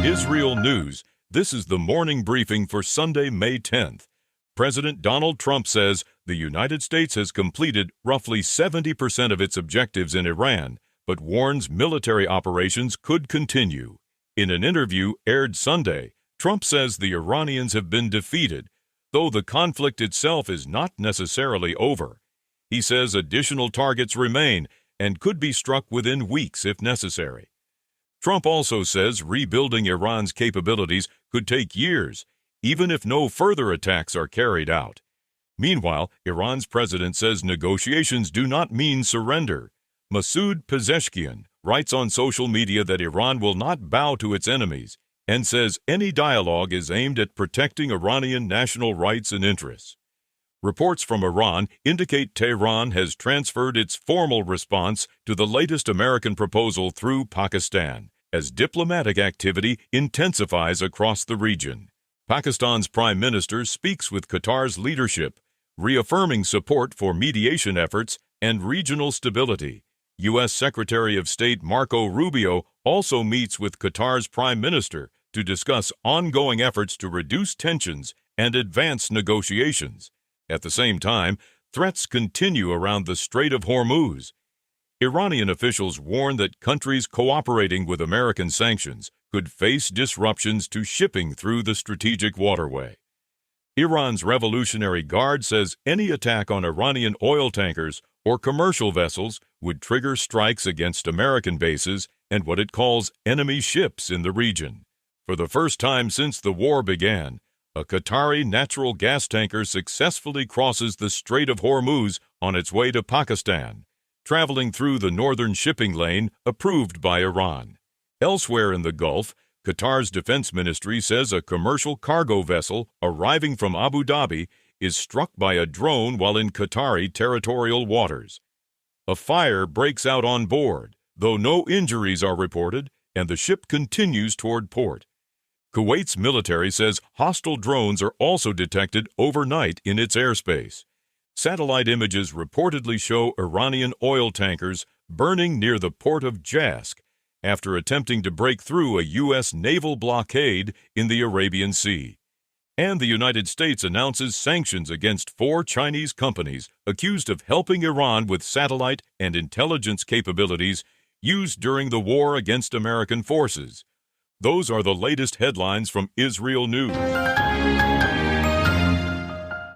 IsReal News, this is the morning briefing for Sunday, May 10th. President Donald Trump says the United States has completed roughly 70% of its objectives in Iran, but warns military operations could continue. In an interview aired Sunday, Trump says the Iranians have been defeated, though the conflict itself is not necessarily over. He says additional targets remain and could be struck within weeks if necessary. Trump also says rebuilding Iran's capabilities could take years, even if no further attacks are carried out. Meanwhile, Iran's president says negotiations do not mean surrender. Masoud Pezeshkian writes on social media that Iran will not bow to its enemies and says any dialogue is aimed at protecting Iranian national rights and interests. Reports from Iran indicate Tehran has transferred its formal response to the latest American proposal through Pakistan, as diplomatic activity intensifies across the region. Pakistan's Prime Minister speaks with Qatar's leadership, reaffirming support for mediation efforts and regional stability. U.S. Secretary of State Marco Rubio also meets with Qatar's Prime Minister to discuss ongoing efforts to reduce tensions and advance negotiations. At the same time, threats continue around the Strait of Hormuz. Iranian officials warn that countries cooperating with American sanctions could face disruptions to shipping through the strategic waterway. Iran's Revolutionary Guard says any attack on Iranian oil tankers or commercial vessels would trigger strikes against American bases and what it calls enemy ships in the region. For the first time since the war began, a Qatari natural gas tanker successfully crosses the Strait of Hormuz on its way to Pakistan, traveling through the northern shipping lane approved by Iran. Elsewhere in the Gulf, Qatar's defense ministry says a commercial cargo vessel arriving from Abu Dhabi is struck by a drone while in Qatari territorial waters. A fire breaks out on board, though no injuries are reported, and the ship continues toward port. Kuwait's military says hostile drones are also detected overnight in its airspace. Satellite images reportedly show Iranian oil tankers burning near the port of Jask after attempting to break through a U.S. naval blockade in the Arabian Sea. And the United States announces sanctions against 4 Chinese companies accused of helping Iran with satellite and intelligence capabilities used during the war against American forces. Those are the latest headlines from IsReal News.